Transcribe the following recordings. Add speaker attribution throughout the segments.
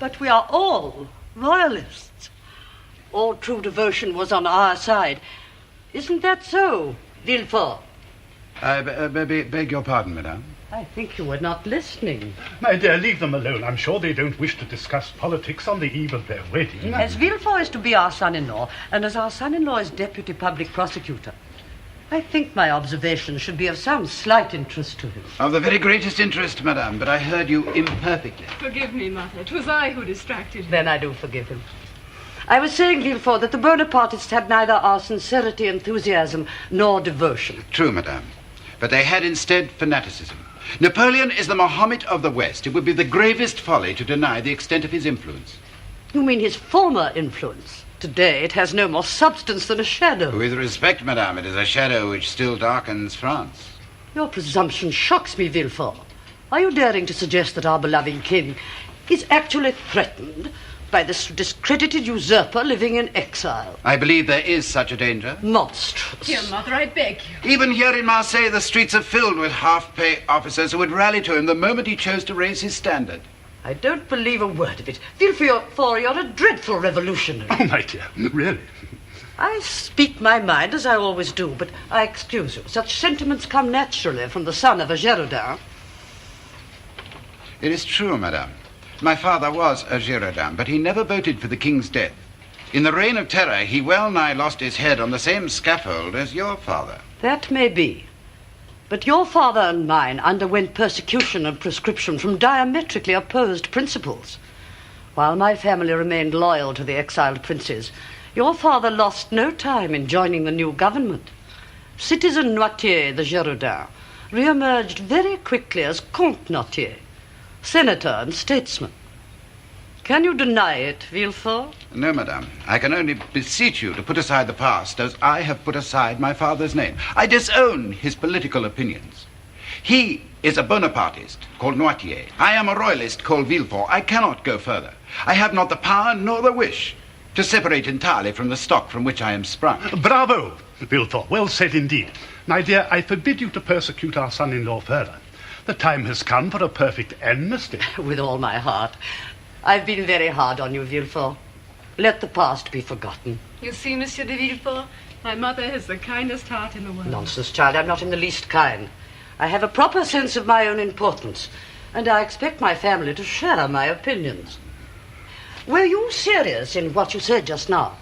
Speaker 1: But we are all royalists. All true devotion was on our side. Isn't that so, Villefort?
Speaker 2: I beg your pardon, madame.
Speaker 1: I think you were not listening.
Speaker 3: My dear, leave them alone. I'm sure they don't wish to discuss politics on the eve of their wedding.
Speaker 1: As Villefort is to be our son-in-law, and as our son-in-law is deputy public prosecutor, I think my observations should be of some slight interest to him.
Speaker 2: Of the very greatest interest, madame, but I heard you imperfectly.
Speaker 4: Forgive me, Mother. It was I who distracted him.
Speaker 1: Then I do forgive him. I was saying, Villefort, that the Bonapartists had neither our sincerity, enthusiasm, nor devotion.
Speaker 2: True, madame. But they had instead fanaticism. Napoleon is the Mohammed of the West. It would be the gravest folly to deny the extent of his influence.
Speaker 1: You mean his former influence? Today it has no more substance than a shadow.
Speaker 2: With respect, madame, it is a shadow which still darkens France.
Speaker 1: Your presumption shocks me, Villefort. Are you daring to suggest that our beloved king is actually threatened by this discredited usurper living in exile?
Speaker 2: I believe there is such a danger.
Speaker 1: Monstrous.
Speaker 4: Dear Mother, I beg you.
Speaker 2: Even here in Marseille, the streets are filled with half-pay officers who would rally to him the moment he chose to raise his standard.
Speaker 1: I don't believe a word of it. Villefort, you're a dreadful revolutionary.
Speaker 3: Oh, my dear, really?
Speaker 1: I speak my mind, as I always do, but I excuse you. Such sentiments come naturally from the son of a Girondin.
Speaker 2: It is true, madame. My father was a Girondin, but he never voted for the king's death. In the Reign of Terror, he well nigh lost his head on the same scaffold as your father.
Speaker 1: That may be. But your father and mine underwent persecution and proscription from diametrically opposed principles. While my family remained loyal to the exiled princes, your father lost no time in joining the new government. Citizen Noirtier, the Girondin, re-emerged very quickly as Comte Noirtier, senator and statesman. Can you deny it, Villefort?
Speaker 2: No, madame. I can only beseech you to put aside the past as I have put aside my father's name. I disown his political opinions. He is a Bonapartist called Noirtier. I am a royalist called Villefort. I cannot go further. I have not the power nor the wish to separate entirely from the stock from which I am sprung.
Speaker 3: Bravo, Villefort. Well said indeed. My dear, I forbid you to persecute our son-in-law further. The time has come for a perfect amnesty.
Speaker 1: With all my heart. I've been very hard on you, Villefort. Let the past be forgotten.
Speaker 4: You see, Monsieur de Villefort, my mother has the kindest heart in the world.
Speaker 1: Nonsense, child. I'm not in the least kind. I have a proper sense of my own importance, and I expect my family to share my opinions. Were you serious in what you said just now?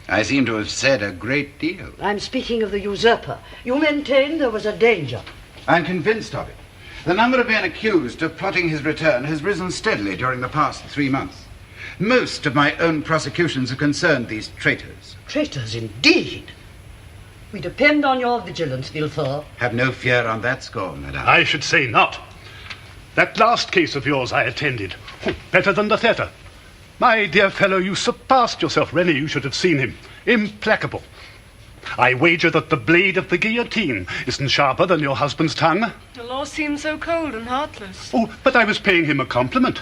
Speaker 2: I seem to have said a great deal.
Speaker 1: I'm speaking of the usurper. You maintained there was a danger.
Speaker 2: I'm convinced of it. The number of men accused of plotting his return has risen steadily during the past 3 months. Most of my own prosecutions have concerned these traitors.
Speaker 1: Traitors, indeed. We depend on your vigilance, Villefort.
Speaker 2: Have no fear on that score, madame.
Speaker 3: I should say not. That last case of yours I attended. Better than the theatre. My dear fellow, you surpassed yourself. Really, you should have seen him. Implacable. I wager that the blade of the guillotine isn't sharper than your husband's tongue.
Speaker 4: The law seems so cold and heartless.
Speaker 3: Oh, but I was paying him a compliment.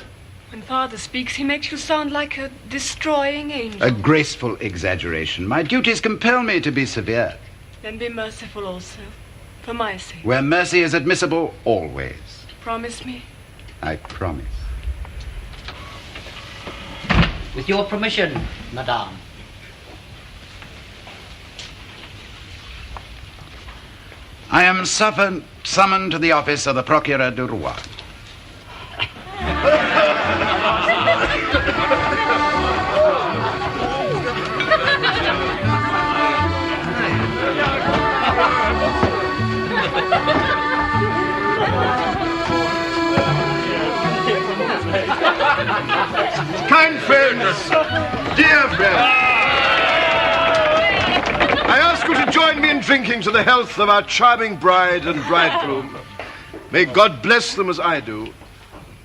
Speaker 4: When Father speaks, he makes you sound like a destroying angel.
Speaker 2: A graceful exaggeration. My duties compel me to be severe.
Speaker 4: Then be merciful also, for my sake.
Speaker 2: Where mercy is admissible, always.
Speaker 4: Promise me.
Speaker 2: I promise.
Speaker 1: With your permission, madame.
Speaker 2: I am summoned to the office of the Procureur du Roi.
Speaker 5: Kind friends, dear friends, I ask you to join me in drinking to the health of our charming bride and bridegroom. May God bless them as I do,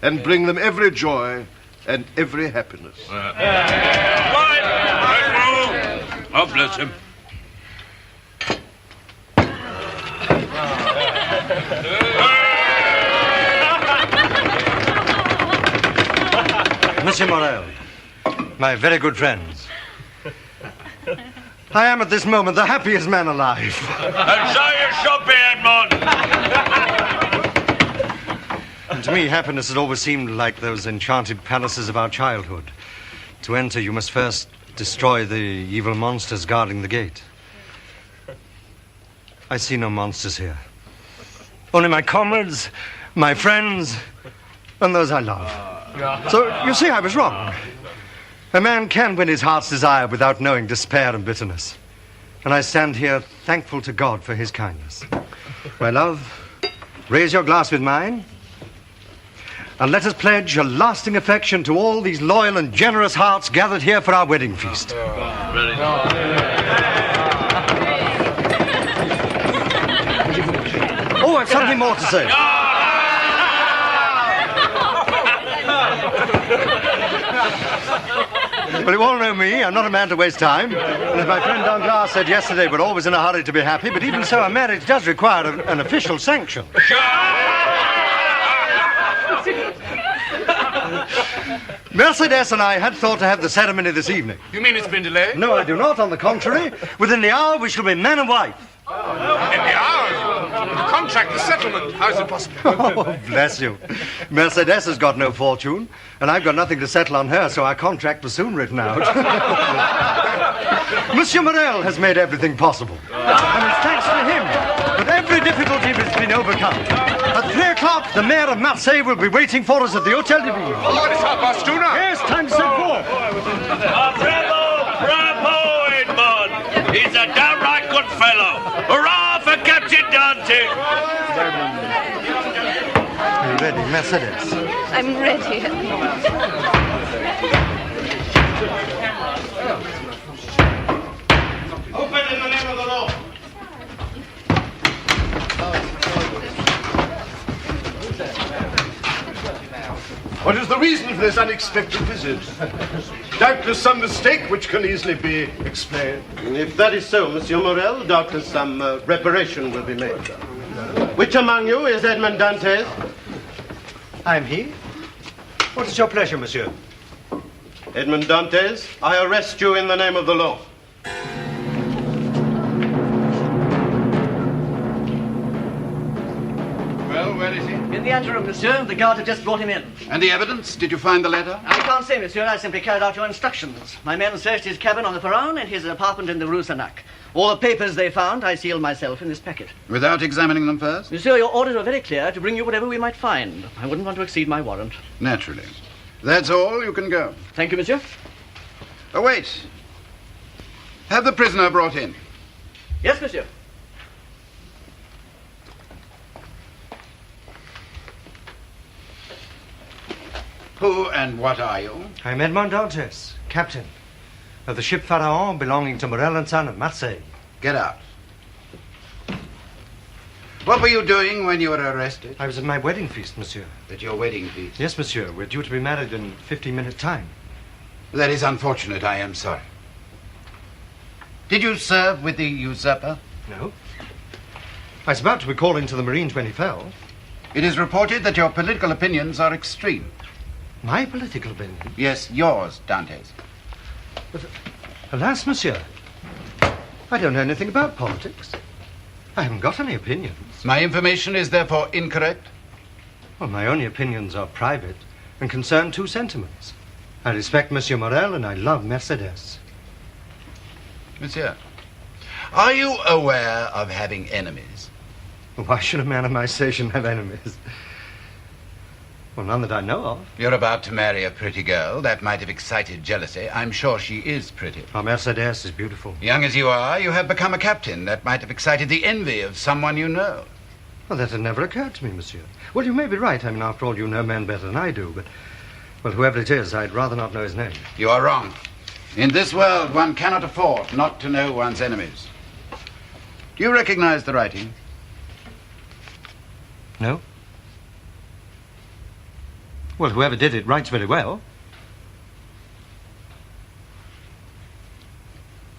Speaker 5: and bring them every joy and every happiness.
Speaker 6: Oh, bless him.
Speaker 7: Monsieur Morel, my very good friends, I am at this moment the happiest man alive.
Speaker 6: And so you should be, Edmond.
Speaker 7: to me, happiness has always seemed like those enchanted palaces of our childhood. To enter, you must first destroy the evil monsters guarding the gate. I see no monsters here. Only my comrades, my friends, and those I love. So, you see, I was wrong. A man can win his heart's desire without knowing despair and bitterness. And I stand here thankful to God for his kindness. My love, raise your glass with mine, and let us pledge a lasting affection to all these loyal and generous hearts gathered here for our wedding feast. Oh, I've something more to say. Well, you all know me. I'm not a man to waste time. And as my friend Danglars said yesterday, we're always in a hurry to be happy. But even so, a marriage does require an official sanction. Mercedes and I had thought to have the ceremony this evening.
Speaker 6: You mean it's been delayed?
Speaker 7: No, I do not. On the contrary, within the hour we shall be man and wife.
Speaker 6: In the hour? The contract, the settlement. How is it possible?
Speaker 7: Oh, bless you. Mercedes has got no fortune, and I've got nothing to settle on her, so our contract was soon written out. Monsieur Morel has made everything possible. And it's thanks to him that every difficulty has been overcome. At 3 o'clock, the mayor of Marseille will be waiting for us at the Hôtel de Ville.
Speaker 6: Oh, it's 2:30 now.
Speaker 7: Yes, time to set forth.
Speaker 8: Bravo, Edmond! He's a downright good fellow. Hurrah for Captain Dante!
Speaker 7: Are you ready, Mercedes?
Speaker 9: I'm ready.
Speaker 8: Open in the name of the law.
Speaker 5: What is the reason for this unexpected visit? Doubtless some mistake which can easily be explained.
Speaker 10: If that is so, Monsieur Morel, doubtless some reparation will be made. Which among you is Edmond Dantès?
Speaker 7: I am he. What is your pleasure, monsieur?
Speaker 10: Edmond Dantès, I arrest you in the name of the law.
Speaker 2: Well, where is he?
Speaker 11: In the anteroom, monsieur. The guard have just brought him in.
Speaker 2: And the evidence? Did you find the letter?
Speaker 11: I can't say, monsieur. I simply carried out your instructions. My men searched his cabin on the Pharaon and his apartment in the Rue Sanac. All the papers they found, I sealed myself in this packet.
Speaker 2: Without examining them first?
Speaker 11: Monsieur, your orders were very clear to bring you whatever we might find. I wouldn't want to exceed my warrant.
Speaker 2: Naturally. That's all. You can go.
Speaker 11: Thank you, monsieur.
Speaker 2: Oh, wait. Have the prisoner brought in.
Speaker 11: Yes, monsieur.
Speaker 2: Who and what are you?
Speaker 7: I'm Edmond Dantès, captain of the ship Pharaon belonging to Morel and Son of Marseille.
Speaker 2: Get out. What were you doing when you were arrested?
Speaker 7: I was at my wedding feast, monsieur.
Speaker 2: At your wedding feast?
Speaker 7: Yes, monsieur. We're due to be married in 15 minutes' time.
Speaker 2: That is unfortunate. I am sorry. Did you serve with the usurper?
Speaker 7: No. I was about to be called into the Marines when he fell.
Speaker 2: It is reported that your political opinions are extreme.
Speaker 7: My political opinion?
Speaker 2: Yes, yours, Dantès.
Speaker 7: But, alas, monsieur, I don't know anything about politics. I haven't got any opinions.
Speaker 2: My information is therefore incorrect?
Speaker 7: Well, my only opinions are private and concern two sentiments. I respect Monsieur Morel and I love Mercedes.
Speaker 2: Monsieur, are you aware of having enemies?
Speaker 7: Why should a man of my station have enemies? Well, none that I know of.
Speaker 2: You're about to marry a pretty girl. That might have excited jealousy. I'm sure she is pretty.
Speaker 7: Our Mercedes is beautiful.
Speaker 2: Young as you are, you have become a captain. That might have excited the envy of someone you know.
Speaker 7: Well, that had never occurred to me, monsieur. Well, you may be right. I mean, after all, you know men better than I do. But, well, whoever it is, I'd rather not know his name.
Speaker 2: You are wrong. In this world, one cannot afford not to know one's enemies. Do you recognize the writing?
Speaker 7: No. Well, whoever did it writes very well.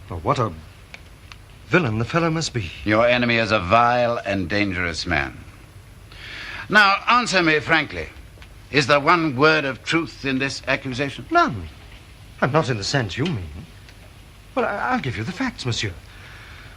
Speaker 7: Well, what a villain the fellow must be.
Speaker 2: Your enemy is a vile and dangerous man. Now, answer me frankly. Is there one word of truth in this accusation?
Speaker 7: None. And not in the sense you mean. Well, I'll give you the facts, monsieur.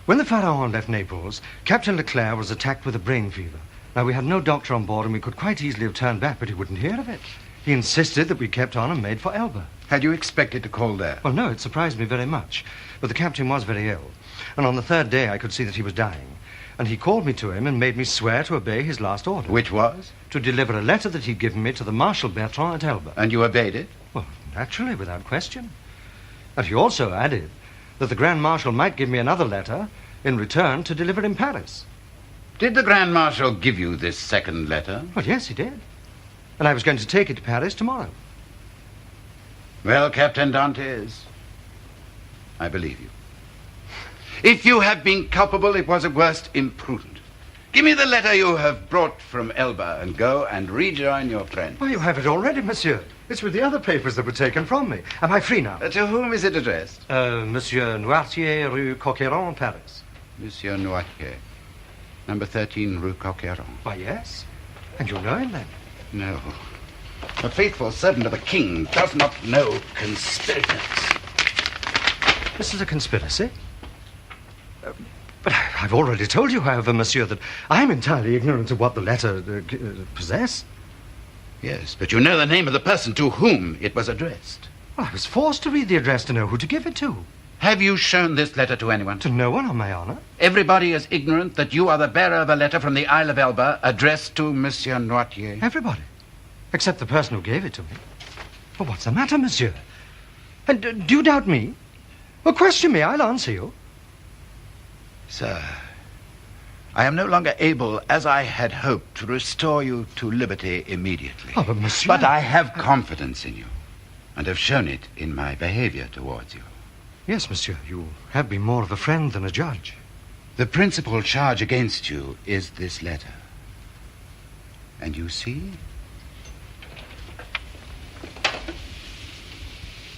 Speaker 7: When the Pharaon left Naples, Captain Leclerc was attacked with a brain fever. Now, we had no doctor on board, and we could quite easily have turned back, but he wouldn't hear of it. He insisted that we kept on and made for Elba.
Speaker 2: Had you expected to call there?
Speaker 7: Well, no, it surprised me very much. But the captain was very ill, and on the third day I could see that he was dying. And he called me to him and made me swear to obey his last order.
Speaker 2: Which was?
Speaker 7: To deliver a letter that he'd given me to the Marshal Bertrand at Elba.
Speaker 2: And you obeyed it?
Speaker 7: Well, naturally, without question. And he also added that the Grand Marshal might give me another letter in return to deliver in Paris.
Speaker 2: Did the Grand Marshal give you this second letter?
Speaker 7: Well, yes, he did. And I was going to take it to Paris tomorrow.
Speaker 2: Well, Captain Dantes, I believe you. If you have been culpable, it was at worst imprudent. Give me the letter you have brought from Elba and go and rejoin your friend.
Speaker 7: Why, you have it already, monsieur. It's with the other papers that were taken from me. Am I free now?
Speaker 2: To whom is it addressed?
Speaker 7: Monsieur Noirtier, Rue Coqueron, Paris.
Speaker 2: Monsieur Noirtier, number 13, Rue Coqueron.
Speaker 7: Why, yes. And you know him, then?
Speaker 2: No. A faithful servant of the king does not know conspirators.
Speaker 7: This is a conspiracy? But I've already told you, however, monsieur, that I'm entirely ignorant of what the letter possessed.
Speaker 2: Yes, but you know the name of the person to whom it was addressed.
Speaker 7: Well, I was forced to read the address to know who to give it to.
Speaker 2: Have you shown this letter to anyone?
Speaker 7: To no one, on my honor.
Speaker 2: Everybody is ignorant that you are the bearer of a letter from the Isle of Elba addressed to Monsieur Noirtier?
Speaker 7: Everybody. Except the person who gave it to me. Well, what's the matter, monsieur? And do you doubt me? Well, question me. I'll answer you.
Speaker 2: Sir, I am no longer able, as I had hoped, to restore you to liberty immediately.
Speaker 7: Oh, but monsieur...
Speaker 2: But I have confidence in you, and have shown it in my behavior towards you.
Speaker 7: Yes, monsieur, you have been more of a friend than a judge.
Speaker 2: The principal charge against you is this letter. And you see?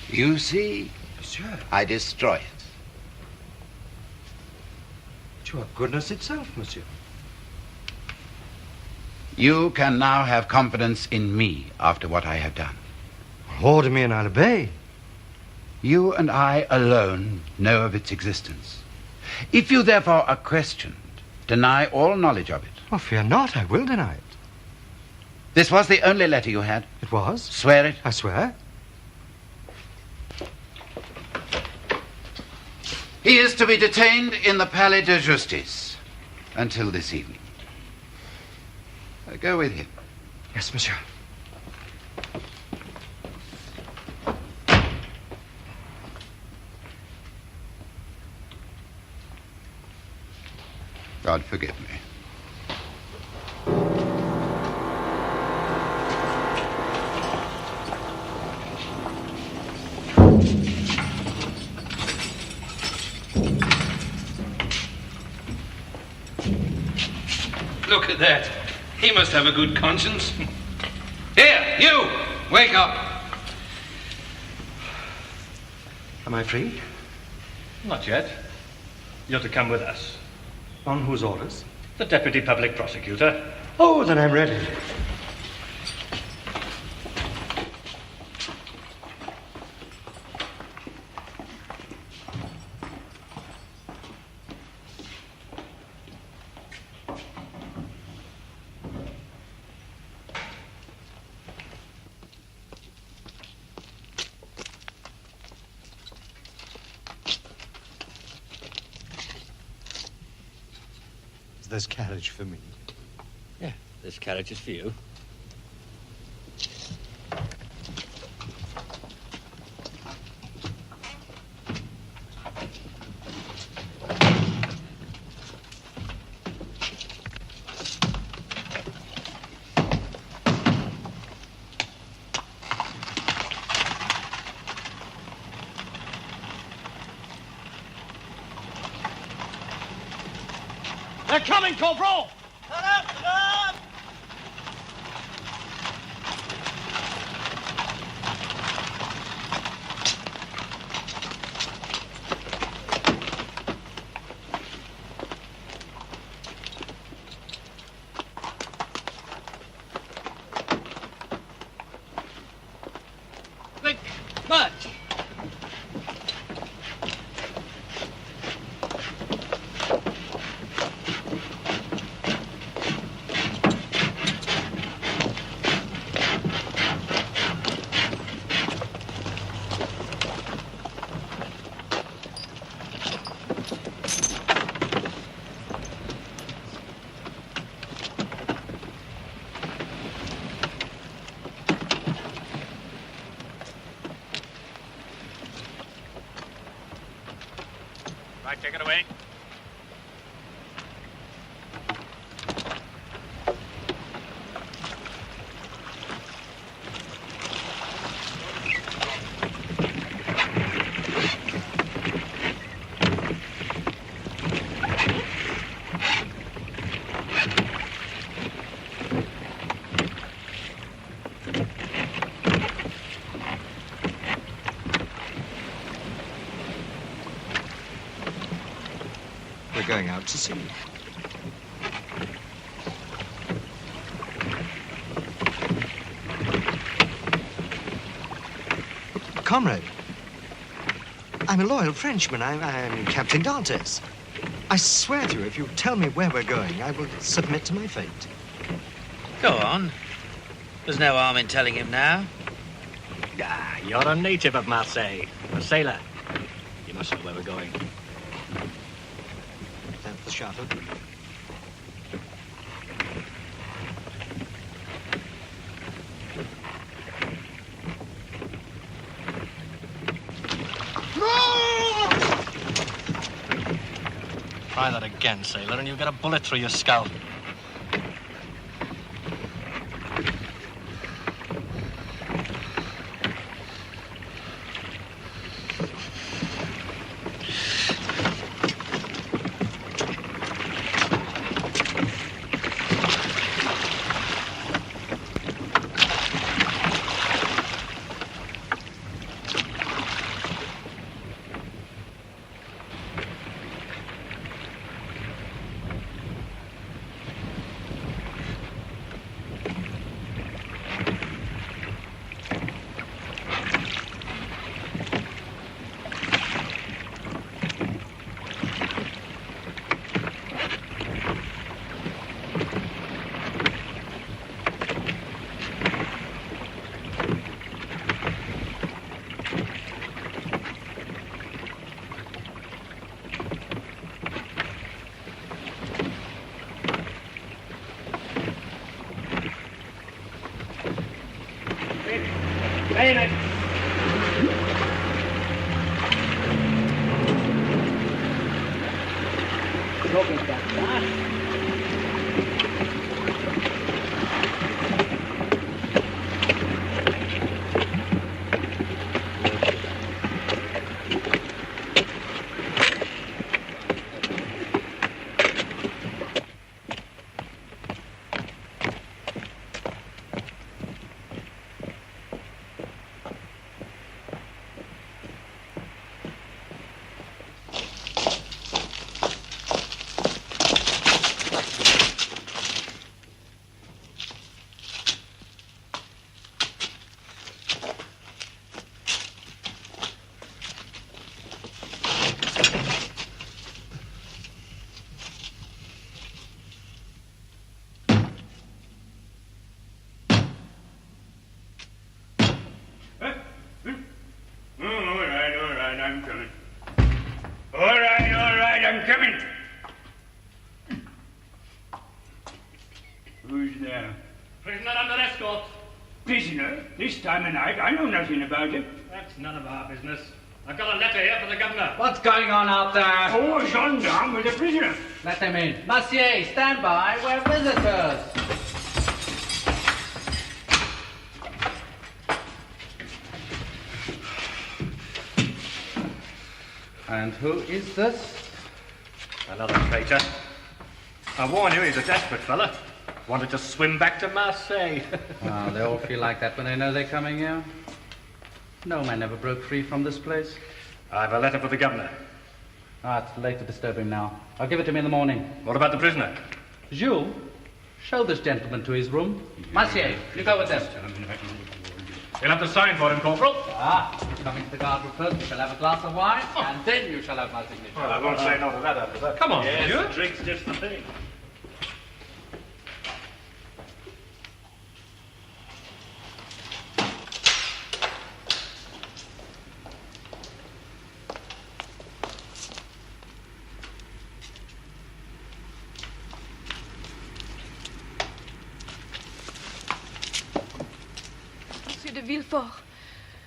Speaker 2: You see?
Speaker 7: Monsieur.
Speaker 2: I destroy it.
Speaker 7: You are goodness itself, monsieur.
Speaker 2: You can now have confidence in me after what I have done.
Speaker 7: Order me and I'll obey.
Speaker 2: You and I alone know of its existence. If you therefore are questioned, deny all knowledge of it.
Speaker 7: Oh, fear not, I will deny it.
Speaker 2: This was the only letter you had?
Speaker 7: It was.
Speaker 2: Swear it?
Speaker 7: I swear.
Speaker 2: He is to be detained in the Palais de Justice until this evening. Go with him.
Speaker 7: Yes, monsieur.
Speaker 2: God forgive me.
Speaker 8: Look at that. He must have a good conscience. Here, you! Wake up!
Speaker 7: Am I free?
Speaker 9: Not yet. You're to come with us.
Speaker 7: On whose orders?
Speaker 9: The Deputy Public Prosecutor.
Speaker 7: Oh, then I'm ready. This carriage for me.
Speaker 9: Yeah, this carriage is for you.
Speaker 11: They're coming, Corporal! Quick, march!
Speaker 9: Right, take it away.
Speaker 7: We're going out to sea. Comrade, I'm a loyal Frenchman. I'm Captain Dantes. I swear to you, if you tell me where we're going, I will submit to my fate.
Speaker 12: Go on. There's no harm in telling him now.
Speaker 9: Ah, you're a native of Marseille, a sailor. You must know where we're going.
Speaker 7: That's the shuttle.
Speaker 9: Try that again, sailor, and you'll get a bullet through your skull.
Speaker 8: I'm coming. All right, I'm coming. Who's there?
Speaker 9: Prisoner under escort.
Speaker 8: Prisoner? This time of night? I know nothing about it.
Speaker 9: That's none of our business. I've got a letter here for the governor.
Speaker 13: What's going on out there?
Speaker 8: Oh, a gendarme with a prisoner.
Speaker 13: Let them in. Monsieur, stand by. We're visitors. And who is this?
Speaker 9: Another traitor. I warn you, he's a desperate fella. Wanted to swim back to Marseille.
Speaker 13: Well, they all feel like that when they know they're coming here. No man ever broke free from this place.
Speaker 9: I've a letter for the governor.
Speaker 13: It's late to disturb him now. I'll give it to him in the morning.
Speaker 9: What about the prisoner?
Speaker 13: Jules, show this gentleman to his room. Monsieur, you go with them.
Speaker 9: You'll have to sign for him, Corporal.
Speaker 13: Coming to the guard room first, you shall have a glass of wine, and then you shall have my signature.
Speaker 9: Well, I won't say no to that after that. Come on,
Speaker 8: yes,
Speaker 9: monsieur.
Speaker 8: the drink's just the thing.
Speaker 4: de Villefort.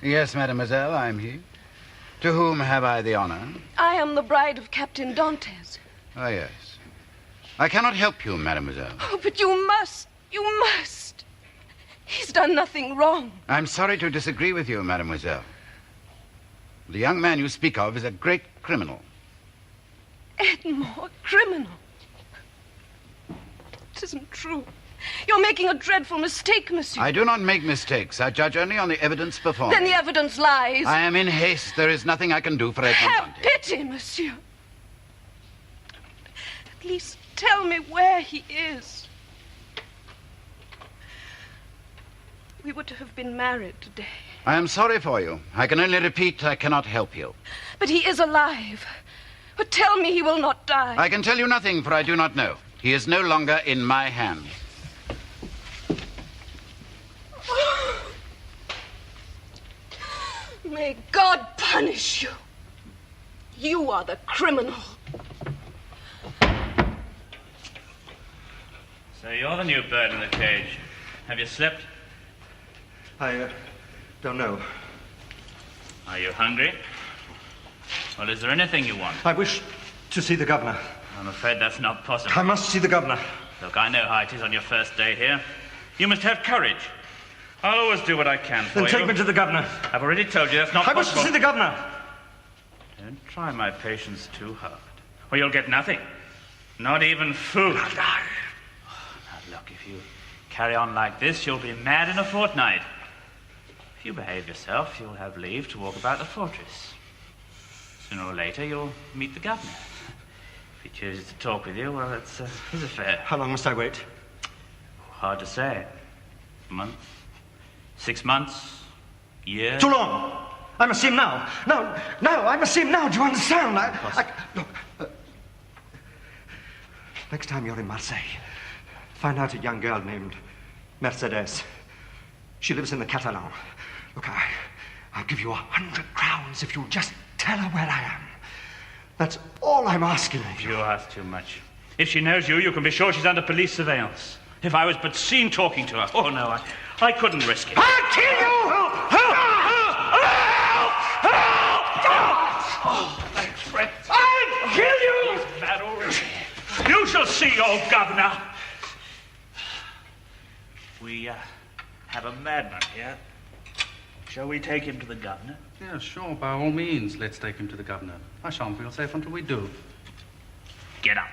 Speaker 2: Yes, mademoiselle, I'm he. To whom have I the honor?
Speaker 4: I am the bride of Captain Dantes.
Speaker 2: Oh, yes. I cannot help you, mademoiselle.
Speaker 4: Oh, but you must. You must. He's done nothing wrong.
Speaker 2: I'm sorry to disagree with you, mademoiselle. The young man you speak of is a great criminal.
Speaker 4: Edmond, a criminal. It isn't true. You're making a dreadful mistake, monsieur.
Speaker 2: I do not make mistakes. I judge only on the evidence before me.
Speaker 4: Then the evidence lies.
Speaker 2: I am in haste. There is nothing I can do for Edmond
Speaker 4: Have
Speaker 2: Monte.
Speaker 4: pity, monsieur. At least tell me where he is. We were to have been married today.
Speaker 2: I am sorry for you. I can only repeat, I cannot help you.
Speaker 4: But he is alive. But tell me he will not die.
Speaker 2: I can tell you nothing, for I do not know. He is no longer in my hands.
Speaker 4: May God punish you. You are the criminal.
Speaker 12: So you're the new bird in the cage. Have you slept?
Speaker 7: I don't know.
Speaker 12: Are you hungry? Well, is there anything you want?
Speaker 7: I wish to see the governor.
Speaker 12: I'm afraid that's not possible.
Speaker 7: I must see the governor.
Speaker 12: Look, I know how it is on your first day here. You must have courage. I'll always do what I can for
Speaker 7: Then
Speaker 12: you.
Speaker 7: take me to the governor.
Speaker 12: I've already told you that's not
Speaker 7: I
Speaker 12: possible.
Speaker 7: wish to see the governor.
Speaker 12: Don't try my patience too hard, or you'll get nothing. Not even food. Now, look, if you carry on like this, you'll be mad in a fortnight. If you behave yourself, you'll have leave to walk about the fortress. Sooner or later, you'll meet the governor. If he chooses to talk with you, well, that's his affair.
Speaker 7: How long must I wait?
Speaker 12: Hard to say. A month? 6 months? A year?
Speaker 7: Too long. I must see him now. No, I must see him now. Do you understand? Look, next time you're in Marseille, find out a young girl named Mercedes. She lives in the Catalan. Look, I'll give you 100 crowns if you'll just tell her where I am. That's all I'm asking of you.
Speaker 12: You ask too much. If she knows you, you can be sure she's under police surveillance. If I was but seen talking to her, oh no, I couldn't risk it.
Speaker 7: I'll kill you!
Speaker 12: I'll kill you! He's mad already. You shall see, old governor. We have a madman here. Shall we take him to the governor?
Speaker 13: Yeah, sure, by all means, let's take him to the governor. I shan't feel safe until we do.
Speaker 12: Get up.